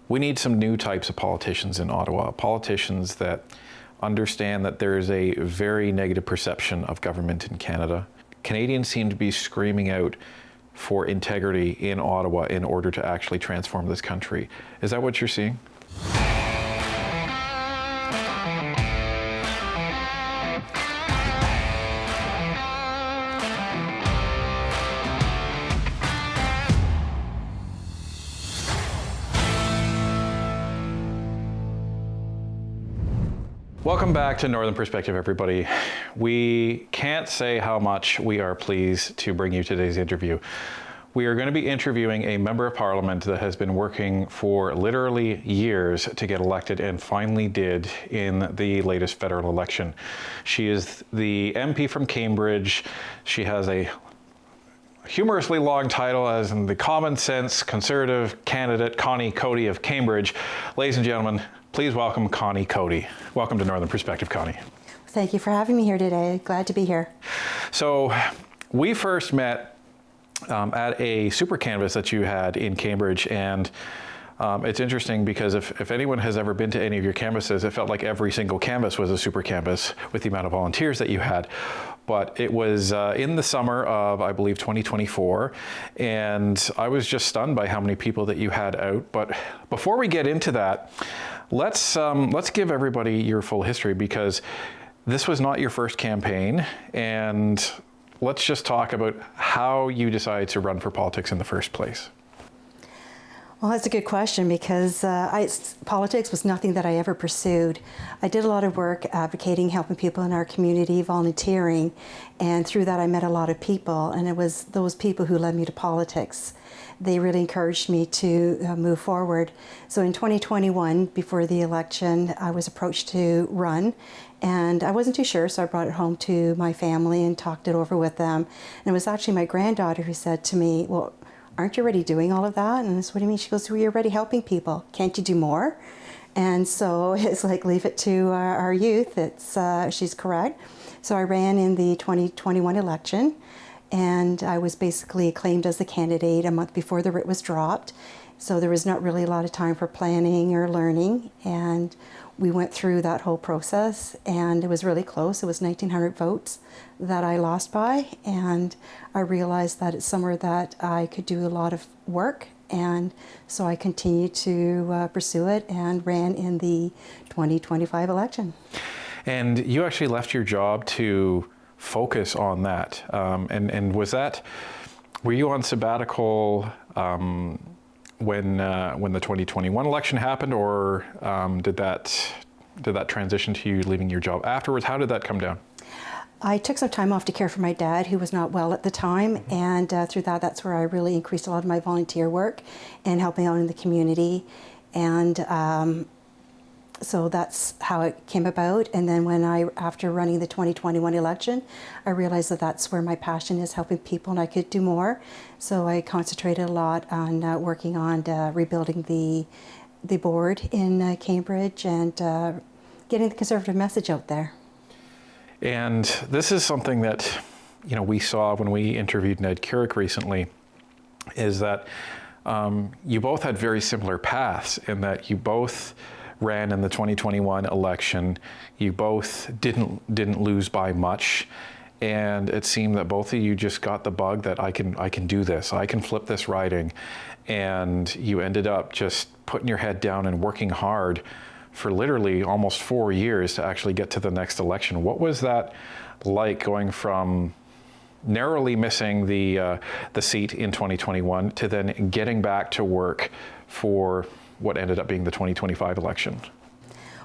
We need some new types of politicians in Ottawa, politicians that understand that there is a very negative perception of government in Canada. Canadians seem to be screaming out for integrity in Ottawa in order to actually transform this country. Is that what you're seeing? Welcome back to Northern Perspective, everybody. We can't say how much we are pleased to bring you today's interview. We are going to be interviewing a member of parliament that has been working for literally years to get elected and finally did in the latest federal election. She is the MP from Cambridge. She has a humorously long title as in the common sense conservative candidate, Connie Cody of Cambridge. Ladies and gentlemen, please welcome Connie Cody. Welcome to Northern Perspective, Connie. Thank you for having me here today. Glad to be here. So we first met at a super canvas that you had in Cambridge, and it's interesting because if anyone has ever been to any of your canvases, it felt like every single canvas was a super canvas with the amount of volunteers that you had. But it was in the summer of, I believe, 2024, and I was just stunned by how many people that you had out. But before we get into that, let's give everybody your full history, because this was not your first campaign, and let's just talk about how you decided to run for politics in the first place. Well, that's a good question, because politics was nothing that I ever pursued. I did a lot of work advocating, helping people in our community, volunteering, and through that I met a lot of people, and it was those people who led me to politics. They really encouraged me to move forward. So in 2021, before the election, I was approached to run, and I wasn't too sure, so I brought it home to my family and talked it over with them. And it was actually my granddaughter who said to me, "Well, aren't you already doing all of that?" And I said, "What do you mean?" She goes, "Well, you're already helping people. Can't you do more?" And so it's like, leave it to our youth. She's correct. So I ran in the 2021 election, and I was basically acclaimed as the candidate a month before the writ was dropped. So there was not really a lot of time for planning or learning. And we went through that whole process, and it was really close. It was 1,900 votes that I lost by, and I realized that it's somewhere that I could do a lot of work, and so I continued to pursue it and ran in the 2025 election. And you actually left your job to focus on that, and were you on sabbatical when the 2021 election happened, or did that transition to you leaving your job afterwards? How did that come down? I took some time off to care for my dad, who was not well at the time, and through that's where I really increased a lot of my volunteer work and helping out in the community, and so that's how it came about. And then after running the 2021 election, I realized that that's where my passion is, helping people, and I could do more. So I concentrated a lot on working on rebuilding the board in Cambridge and getting the Conservative message out there. And this is something that, we saw when we interviewed Ned Carrick recently, is that you both had very similar paths in that you both ran in the 2021 election. You both didn't lose by much, and it seemed that both of you just got the bug that I can do this. I can flip this riding, and you ended up just putting your head down and working hard for literally almost 4 years to actually get to the next election. What was that like, going from narrowly missing the seat in 2021 to then getting back to work for what ended up being the 2025 election?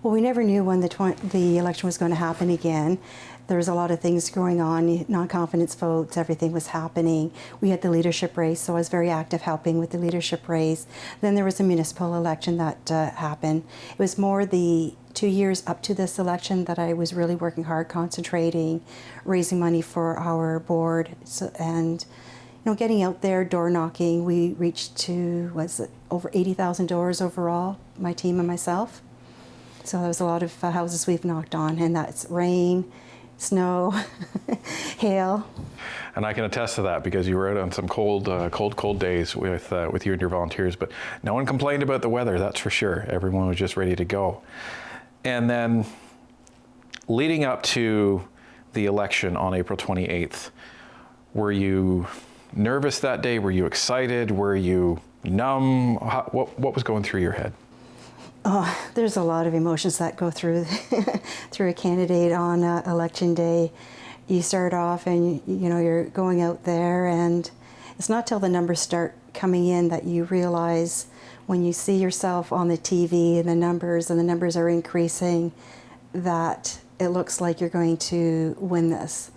Well, we never knew when the election was going to happen again. There was a lot of things going on, non-confidence votes, everything was happening. We had the leadership race, so I was very active helping with the leadership race. Then there was a municipal election that happened. It was more the 2 years up to this election that I was really working hard, concentrating, raising money for our board, and getting out there, door knocking. We reached to, over 80,000 doors overall, my team and myself. So there was a lot of houses we've knocked on, and that's rain, snow, hail. And I can attest to that because you were out on some cold days with you and your volunteers. But no one complained about the weather, that's for sure. Everyone was just ready to go. And then leading up to the election on April 28th, were you nervous that day? Were you excited? Were you numb? What was going through your head? Oh, there's a lot of emotions that go through through a candidate on election day. You start off and you're going out there, and it's not till the numbers start coming in that you realize, when you see yourself on the TV and the numbers are increasing, that it looks like you're going to win this.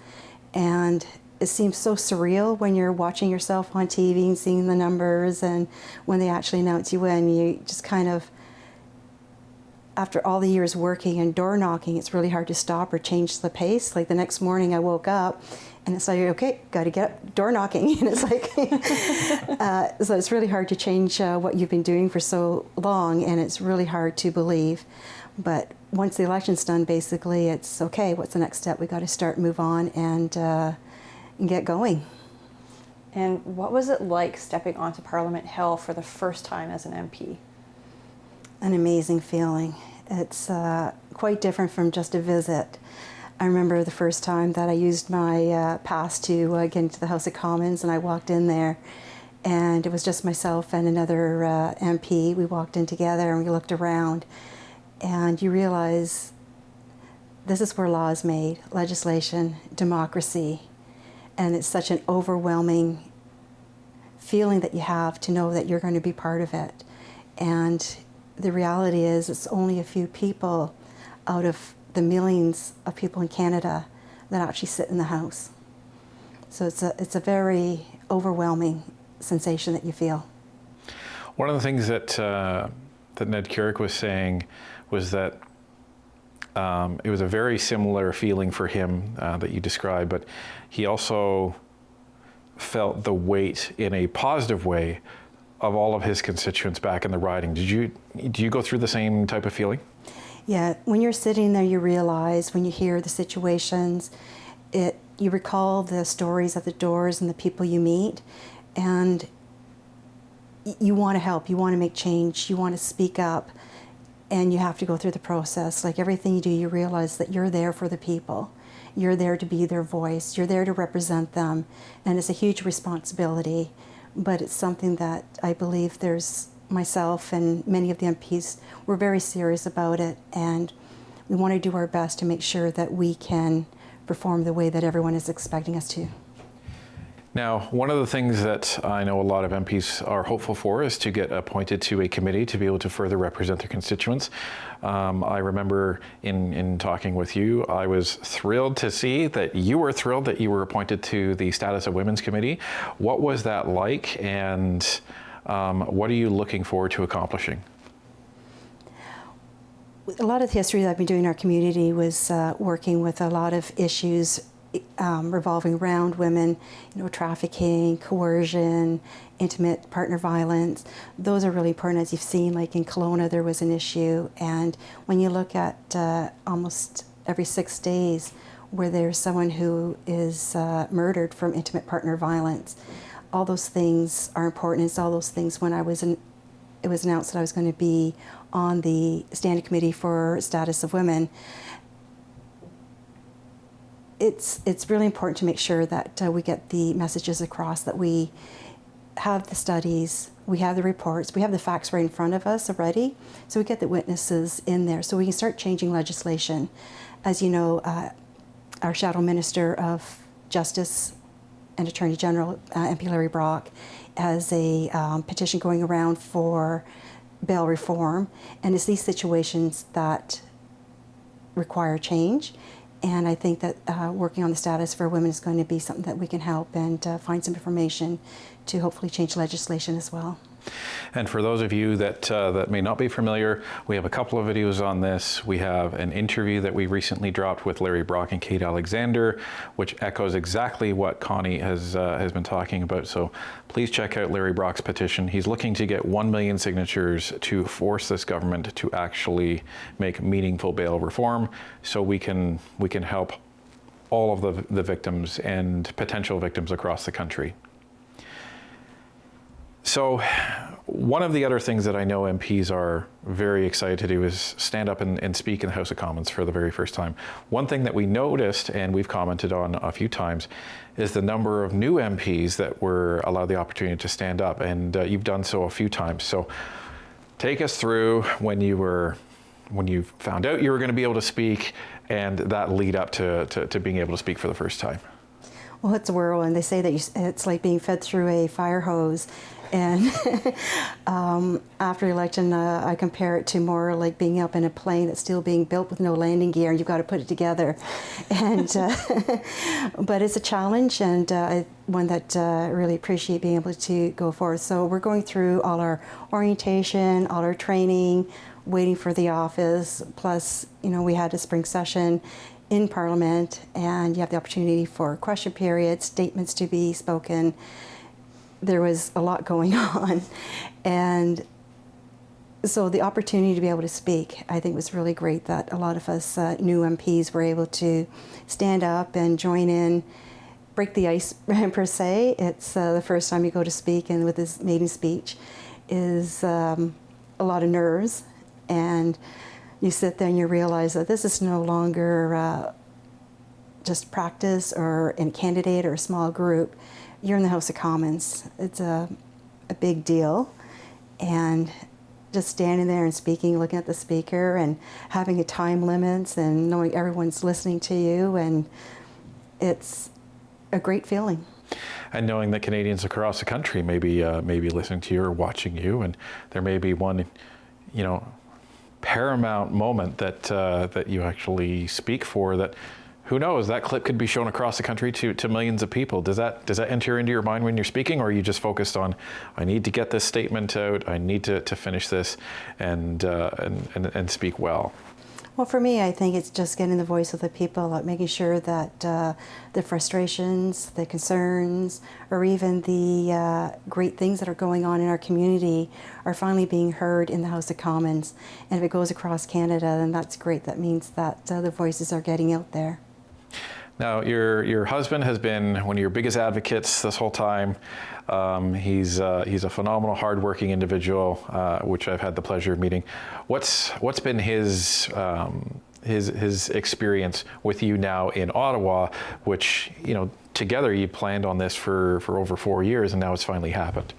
And it seems so surreal when you're watching yourself on TV and seeing the numbers, and when they actually announce you win, you just kind of, after all the years working and door knocking, it's really hard to stop or change the pace. Like the next morning I woke up and it's like, okay, got to get up, door knocking. And it's like, so it's really hard to change what you've been doing for so long, and it's really hard to believe. But once the election's done, basically it's okay, what's the next step? We got to start, move on, and get going. And what was it like stepping onto Parliament Hill for the first time as an MP? An amazing feeling. It's quite different from just a visit. I remember the first time that I used my pass to get into the House of Commons, and I walked in there, and it was just myself and another MP. We walked in together and we looked around, and you realize this is where law is made, legislation, democracy, and it's such an overwhelming feeling that you have to know that you're going to be part of it. And the reality is it's only a few people out of the millions of people in Canada that actually sit in the House. So it's a very overwhelming sensation that you feel. One of the things that that Ned Carrick was saying was that it was a very similar feeling for him that you described, but he also felt the weight in a positive way of all of his constituents back in the riding. Do you go through the same type of feeling? Yeah, when you're sitting there, you realize, when you hear the situations, you recall the stories at the doors and the people you meet, and you want to help, you want to make change, you want to speak up, and you have to go through the process. Like everything you do, you realize that you're there for the people. You're there to be their voice, you're there to represent them, and it's a huge responsibility. But it's something that I believe there's myself and many of the MPs, we're very serious about it, and we want to do our best to make sure that we can perform the way that everyone is expecting us to. Now, one of the things that I know a lot of MPs are hopeful for is to get appointed to a committee to be able to further represent their constituents. I remember in talking with you, I was thrilled to see that you were thrilled that you were appointed to the Status of Women's Committee. What was that like, and what are you looking forward to accomplishing? A lot of the history that I've been doing in our community was working with a lot of issues revolving around women, trafficking, coercion, intimate partner violence. Those are really important. As you've seen, like in Kelowna, there was an issue, and when you look at almost every 6 days where there's someone who is murdered from intimate partner violence, all those things are important. It's all those things when it was announced that I was going to be on the Standing Committee for Status of Women. It's really important to make sure that we get the messages across, that we have the studies, we have the reports, we have the facts right in front of us already, so we get the witnesses in there so we can start changing legislation. As you know, our Shadow Minister of Justice and Attorney General, MP Larry Brock, has a petition going around for bail reform, and it's these situations that require change. And I think that working on the status for women is going to be something that we can help and find some information to hopefully change legislation as well. And for those of you that that may not be familiar, we have a couple of videos on this. We have an interview that we recently dropped with Larry Brock and Kate Alexander, which echoes exactly what Connie has been talking about. So please check out Larry Brock's petition. He's looking to get 1 million signatures to force this government to actually make meaningful bail reform, so we can help all of the victims and potential victims across the country. So one of the other things that I know MPs are very excited to do is stand up and speak in the House of Commons for the very first time. One thing that we noticed, and we've commented on a few times, is the number of new MPs that were allowed the opportunity to stand up, and you've done so a few times. So take us through when you found out you were going to be able to speak, and that lead up to being able to speak for the first time. Well, it's a whirlwind. They say that it's like being fed through a fire hose. And after election, I compare it to more like being up in a plane that's still being built with no landing gear, and you've got to put it together. And but it's a challenge, and one that I really appreciate being able to go forth. So we're going through all our orientation, all our training, waiting for the office. Plus, we had a spring session in Parliament, and you have the opportunity for question periods, statements to be spoken. There was a lot going on, and so the opportunity to be able to speak, I think, was really great. That a lot of us new MPs were able to stand up and join in, break the ice per se. It's the first time you go to speak, and with this maiden speech is a lot of nerves, and you sit there and you realize that this is no longer just practice or a candidate or a small group. You're in the House of Commons. It's a big deal. And just standing there and speaking, looking at the speaker and having a time limits and knowing everyone's listening to you, and it's a great feeling. And knowing that Canadians across the country may be listening to you or watching you, and there may be one, paramount moment that you actually speak for that. Who knows, that clip could be shown across the country to millions of people. Does that enter into your mind when you're speaking, or are you just focused on, I need to get this statement out, I need to finish this and speak well? Well, for me, I think it's just getting the voice of the people, like making sure that the frustrations, the concerns, or even the great things that are going on in our community are finally being heard in the House of Commons. And if it goes across Canada, then that's great. That means that the voices are getting out there. Now, your husband has been one of your biggest advocates this whole time. He's a phenomenal, hardworking individual, which I've had the pleasure of meeting. What's been his experience with you now in Ottawa, which together you planned on this for over 4 years, and now it's finally happened?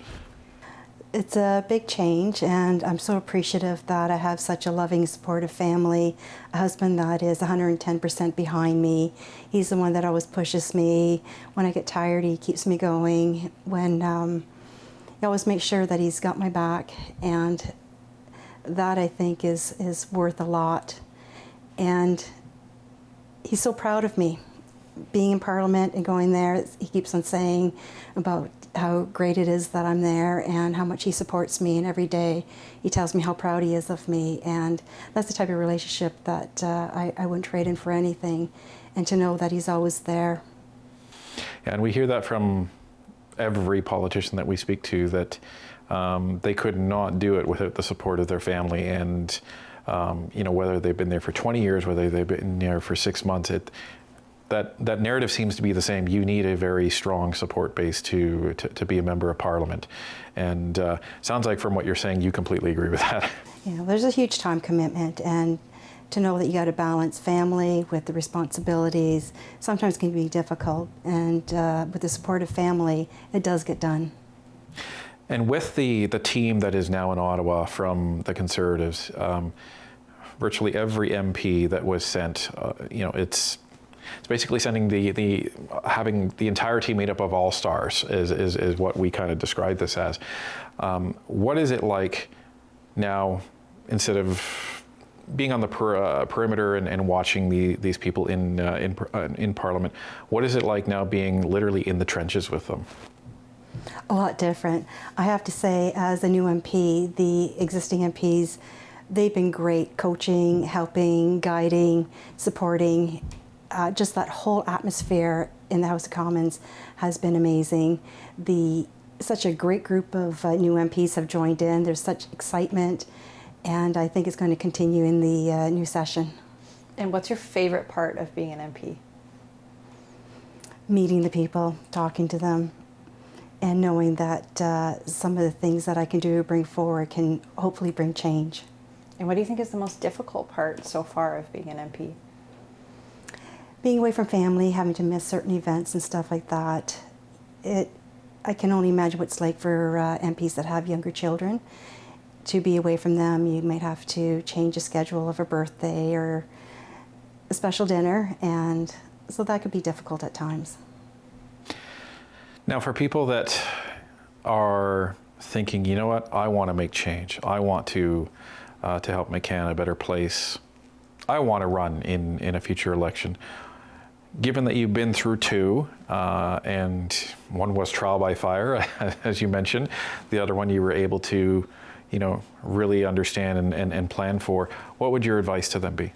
It's a big change, and I'm so appreciative that I have such a loving, supportive family, a husband that is 110% behind me. He's the one that always pushes me. When I get tired, he keeps me going. When he always makes sure that he's got my back, and that, I think, is worth a lot. And he's so proud of me. Being in Parliament and going there, he keeps on saying about how great it is that I'm there and how much he supports me, and every day he tells me how proud he is of me, and that's the type of relationship that I wouldn't trade in for anything, and to know that he's always there. And we hear that from every politician that we speak to, that they could not do it without the support of their family, and whether they've been there for 20 years, whether they've been there for 6 months, that narrative seems to be the same. You need a very strong support base to be a member of Parliament. And sounds like from what you're saying, you completely agree with that. Yeah, there's a huge time commitment, and to know that you got to balance family with the responsibilities sometimes can be difficult. And with the support of family, it does get done. And with the team that is now in Ottawa from the Conservatives, virtually every MP that was sent, it's basically sending having the entire team made up of all stars is what we kind of describe this as. What is it like now, instead of being on the perimeter and watching these people in Parliament? What is it like now being literally in the trenches with them? A lot different. I have to say, as a new MP, the existing MPs, they've been great, coaching, helping, guiding, supporting. Just that whole atmosphere in the House of Commons has been amazing. Such a great group of new MPs have joined in. There's such excitement, and I think it's going to continue in the new session. And what's your favorite part of being an MP? meeting the people, talking to them, and knowing that some of the things that I can do to bring forward can hopefully bring change. And what do you think is the most difficult part so far of being an MP? Being away from family, having to miss certain events and stuff like that, I can only imagine what it's like for MPs that have younger children. To be away from them, you might have to change a schedule of a birthday or a special dinner, and so that could be difficult at times. Now, for people that are thinking, you know what, I want to make change. I want to help make Canada a better place. I want to run in a future election. Given that you've been through two, and one was trial by fire, as you mentioned, the other one you were able to, really understand and plan for, what would your advice to them be?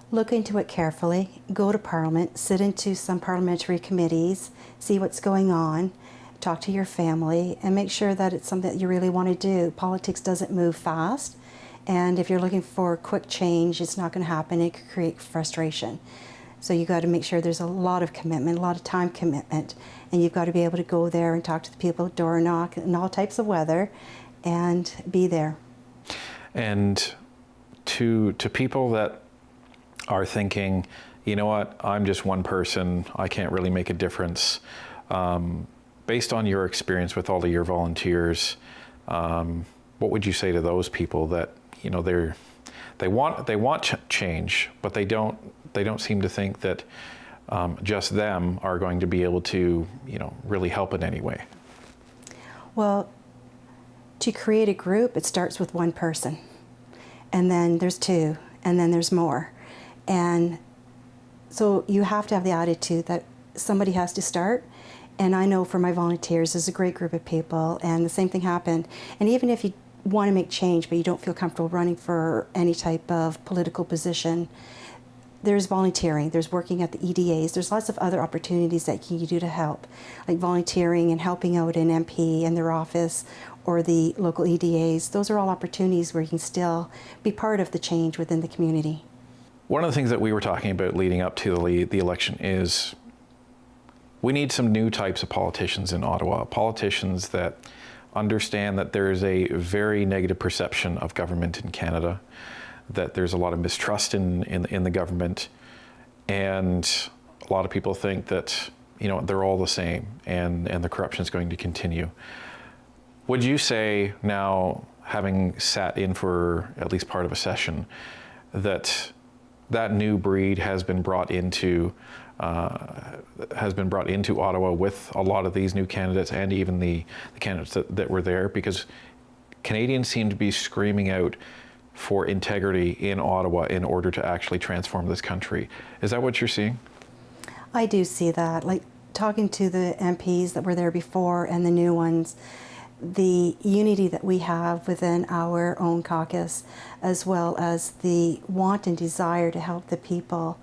Look into it carefully, go to Parliament, sit into some parliamentary committees, see what's going on, talk to your family, and make sure that it's something that you really want to do. Politics doesn't move fast, and if you're looking for quick change, it's not going to happen. It could create frustration. So you've got to make sure there's a lot of commitment, a lot of time commitment, and you've got to be able to go there and talk to the people, door knock, in all types of weather, and be there. And to people that are thinking, you know what, I'm just one person, I can't really make a difference. Based on your experience with all of your volunteers, what would you say to those people that, they want change, but they don't seem to think that just them are going to be able to, really help in any way? Well, to create a group, it starts with one person, and then there's two, and then there's more. And so you have to have the attitude that somebody has to start. And I know for my volunteers, there's a great group of people, and the same thing happened. And even if you want to make change, but you don't feel comfortable running for any type of political position, there's volunteering, there's working at the EDAs, there's lots of other opportunities that you can do to help, like volunteering and helping out an MP in their office or the local EDAs. Those are all opportunities where you can still be part of the change within the community. One of the things that we were talking about leading up to the election is we need some new types of politicians in Ottawa, politicians that understand that there is a very negative perception of government in Canada, that there's a lot of mistrust in the government, and a lot of people think that, they're all the same and the corruption is going to continue. Would you say now, having sat in for at least part of a session, that new breed has been brought into Ottawa with a lot of these new candidates and even the candidates that were there? Because Canadians seem to be screaming out for integrity in Ottawa in order to actually transform this country. Is that what you're seeing? I do see that. Like talking to the MPs that were there before and the new ones, the unity that we have within our own caucus, as well as the want and desire to help the people,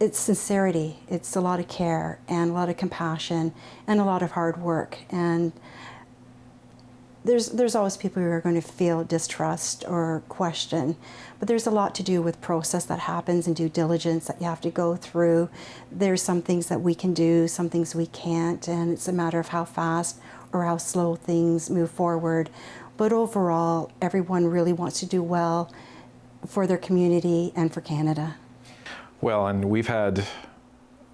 it's sincerity, it's a lot of care and a lot of compassion and a lot of hard work. And there's always people who are going to feel distrust or question, but there's a lot to do with process that happens and due diligence that you have to go through. There's some things that we can do, some things we can't, and it's a matter of how fast or how slow things move forward. But overall, everyone really wants to do well for their community and for Canada. Well, and we've had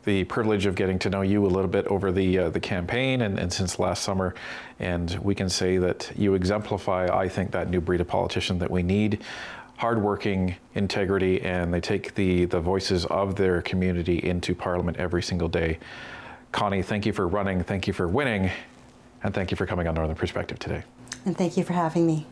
the privilege of getting to know you a little bit over the campaign and since last summer, and we can say that you exemplify, I think, that new breed of politician that we need. Hardworking, integrity, and they take the voices of their community into Parliament every single day. Connie, thank you for running, thank you for winning, and thank you for coming on Northern Perspective today. And thank you for having me.